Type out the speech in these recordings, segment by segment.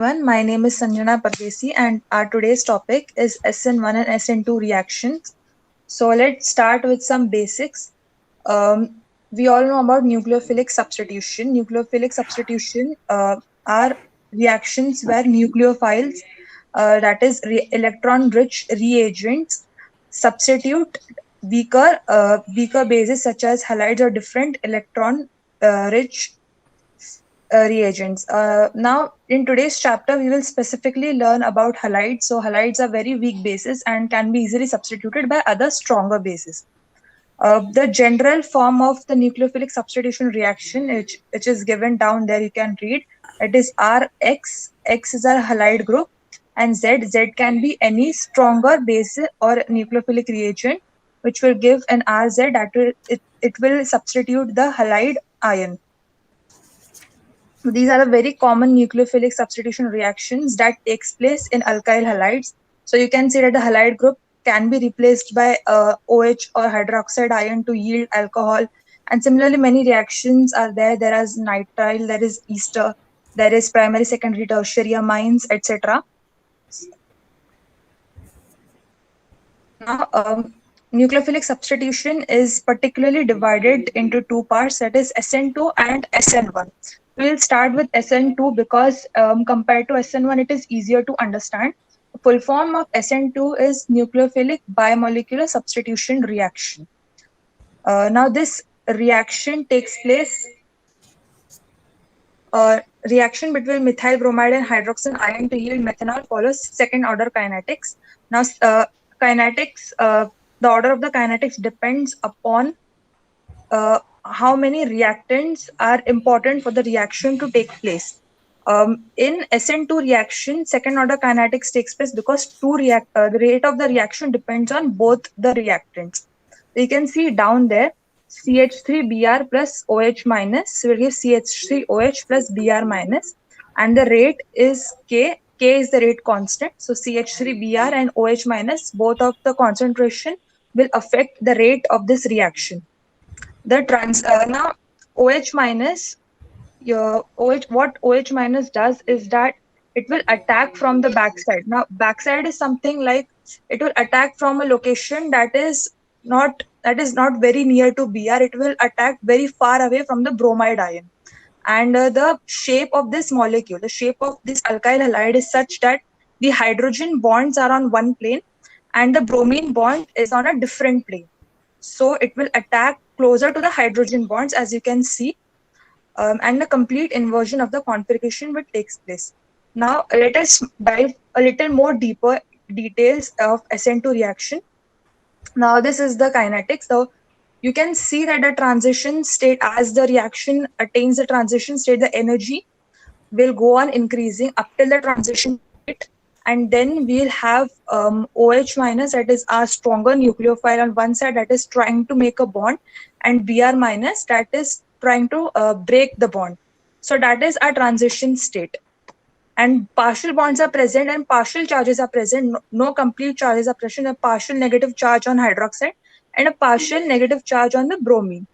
My name is Sanjana Pardesi, and our today's topic is SN1 and SN2 reactions. So let's start with some basics. We all know about nucleophilic substitution. Nucleophilic substitution are reactions where nucleophiles, that is electron-rich reagents, substitute weaker bases such as halides or different electron-rich reagents. Now, in today's chapter, we will specifically learn about halides. So, halides are very weak bases and can be easily substituted by other stronger bases. The general form of the nucleophilic substitution reaction, which is given down there, you can read. It is Rx. X is a halide group, and Z. Z can be any stronger base or nucleophilic reagent, which will give an Rz. It will substitute the halide ion. These are the very common nucleophilic substitution reactions that takes place in alkyl halides. So you can see that the halide group can be replaced by OH or hydroxide ion to yield alcohol. And similarly, many reactions are there. There is nitrile, there is ester, there is primary, secondary, tertiary amines, etc. Now, nucleophilic substitution is particularly divided into two parts, that is SN2 and SN1. We'll start with SN2 because compared to SN1, it is easier to understand. The full form of SN2 is nucleophilic bimolecular substitution reaction. Now, this reaction takes place, reaction between methyl bromide and hydroxide ion to yield methanol follows second order kinetics. Now, kinetics, the order of the kinetics depends upon how many reactants are important for the reaction to take place. In SN2 reaction, second order kinetics takes place because the rate of the reaction depends on both the reactants. You can see down there, CH3Br plus OH minus will give CH3OH plus Br minus, and the rate is K. K is the rate constant. So CH3Br and OH minus, both of the concentration will affect the rate of this reaction. Now OH minus, what OH minus does is that it will attack from the backside. Now backside is something like it will attack from a location that is not very near to Br. It will attack very far away from the bromide ion. And the shape of this molecule, the shape of this alkyl halide is such that the hydrogen bonds are on one plane and the bromine bond is on a different plane. So it will attack closer to the hydrogen bonds, as you can see, and the complete inversion of the configuration will take place. Now let us dive a little more deeper details of SN2 reaction. Now this is the kinetics. So you can see that the transition state, as the reaction attains the transition state, the energy will go on increasing up till the transition state, and then we'll have OH minus, that is our stronger nucleophile on one side that is trying to make a bond, and Br minus that is trying to break the bond. So that is our transition state. And partial bonds are present and partial charges are present. No complete charges are present. A partial negative charge on hydroxide and a partial negative charge on the bromine.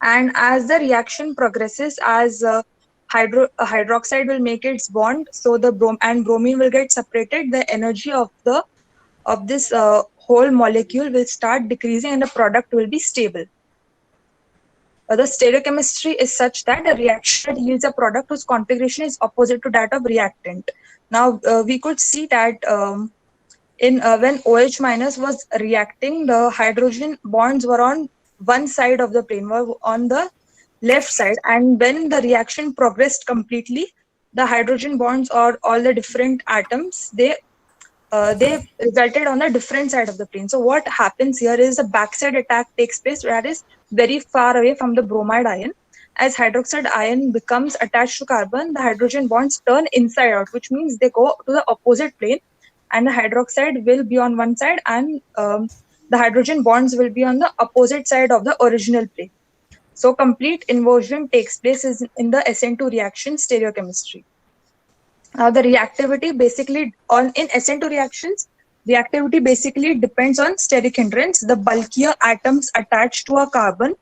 And as the reaction progresses, as hydroxide will make its bond, so the bromine will get separated, the energy of this whole molecule will start decreasing and the product will be stable. The stereochemistry is such that a reaction yields a product whose configuration is opposite to that of reactant. Now we could see that when OH minus was reacting, the hydrogen bonds were on one side of the plane, were on the left side, and when the reaction progressed completely, the hydrogen bonds or all the different atoms, they resulted on a different side of the plane. So what happens here is the backside attack takes place, that is very far away from the bromide ion. As hydroxide ion becomes attached to carbon, the hydrogen bonds turn inside out, which means they go to the opposite plane, and the hydroxide will be on one side and the hydrogen bonds will be on the opposite side of the original plane. So complete inversion takes place in the SN2 reaction stereochemistry. Now the reactivity basically in SN2 reactions, reactivity basically depends on steric hindrance. The bulkier atoms attached to a carbon,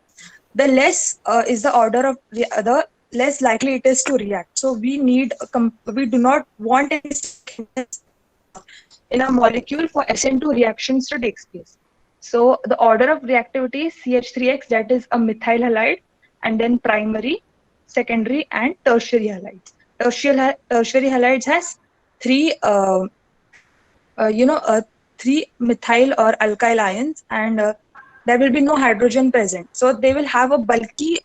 the less is the order of the less likely it is to react. So we do not want any in a molecule for SN2 reactions to take place. So the order of reactivity is CH3X, that is a methyl halide, and then primary, secondary, and tertiary halides. Tertiary halides has three, three methyl or alkyl ions, and there will be no hydrogen present. So they will have a bulky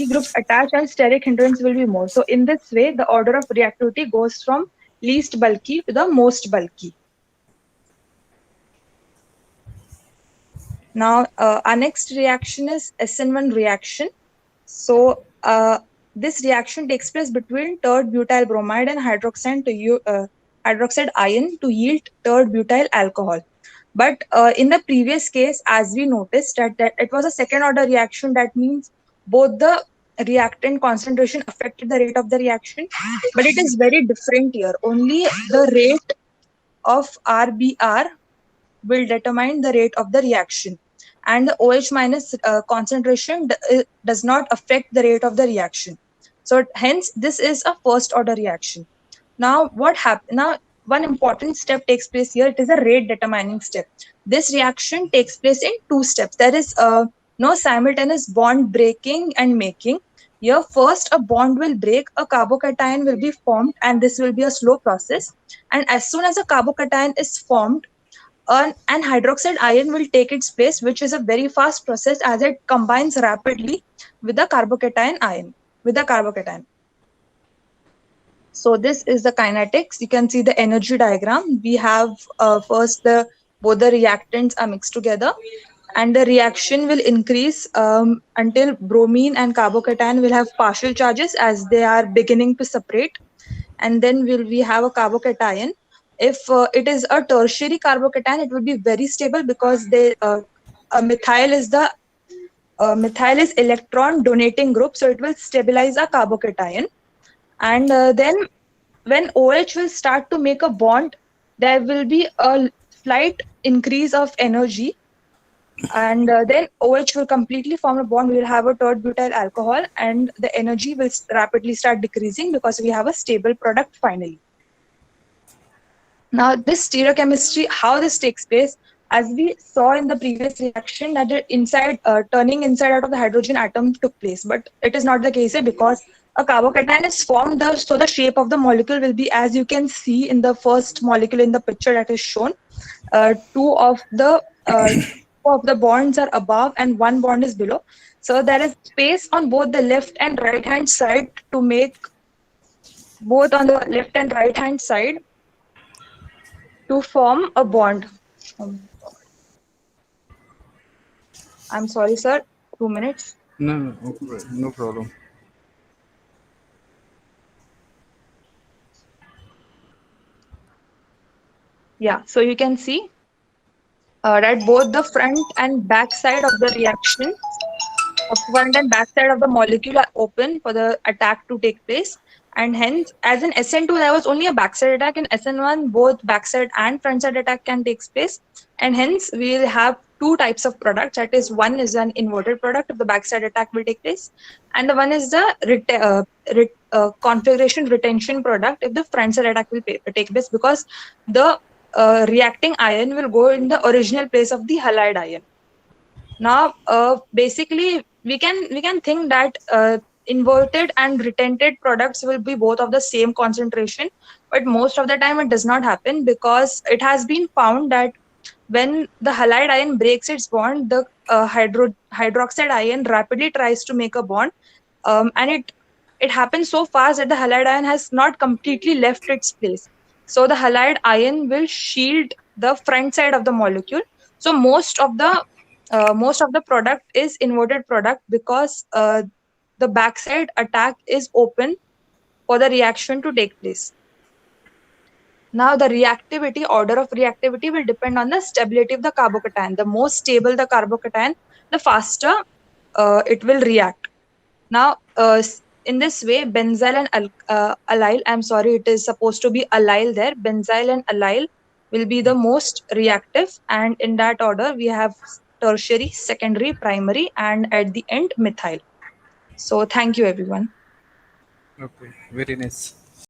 groups attached, and steric hindrance will be more. So in this way, the order of reactivity goes from least bulky to the most bulky. Now, our next reaction is SN1 reaction. So this reaction takes place between tert butyl bromide and hydroxide ion to yield tert butyl alcohol. But in the previous case, as we noticed that it was a second order reaction, that means both the reactant concentration affected the rate of the reaction, but it is very different here. Only the rate of RBR will determine the rate of the reaction, and the OH minus concentration does not affect the rate of the reaction. So hence this is a first order reaction. Now what happens? Now one important step takes place here. It is a rate determining step. This reaction takes place in two steps. There is no simultaneous bond breaking and making. Here first a bond will break, a carbocation will be formed, and this will be a slow process. And as soon as a carbocation is formed, an hydroxide ion will take its place, which is a very fast process as it combines rapidly with the carbocation ion, with the carbocation. So this is the kinetics. You can see the energy diagram. We have first both the reactants are mixed together, and the reaction will increase until bromine and carbocation will have partial charges as they are beginning to separate, and then we have a carbocation. If it is a tertiary carbocation, it will be very stable because methyl is electron donating group, so it will stabilize a carbocation. And then when OH will start to make a bond, there will be a slight increase of energy, and then OH will completely form a bond. We will have a tert butyl alcohol, and the energy will rapidly start decreasing because we have a stable product finally. Now, this stereochemistry, how this takes place, as we saw in the previous reaction, that the turning inside out of the hydrogen atom took place, but it is not the case here because a carbocation is formed, so the shape of the molecule will be as you can see in the first molecule in the picture that is shown. Two of the bonds are above and one bond is below. So there is space on both the left and right hand side to make both on the left and right hand side to form a bond. I'm sorry, sir. 2 minutes. No problem. Yeah, so you can see that both the front and back side of the reaction, front and back side of the molecule are open for the attack to take place. And hence, as in SN2, there was only a backside attack. In SN1, both backside and front side attack can take place. And hence, we will have two types of products. That is, one is an inverted product if the backside attack will take place. And the one is the configuration retention product if the front side attack will take place, because the reacting ion will go in the original place of the halide ion. Now, basically, we can think that inverted and retented products will be both of the same concentration, but most of the time it does not happen, because it has been found that when the halide ion breaks its bond, the hydroxide ion rapidly tries to make a bond, and it happens so fast that the halide ion has not completely left its place. So the halide ion will shield the front side of the molecule. So most of the product is inverted product, because the backside attack is open for the reaction to take place. Now, the order of reactivity will depend on the stability of the carbocation. The more stable the carbocation, the faster it will react. Now, in this way, benzyl and allyl, I'm sorry, it is supposed to be allyl there. Benzyl and allyl will be the most reactive, and in that order, we have tertiary, secondary, primary, and at the end, methyl. So thank you, everyone. Okay, very nice.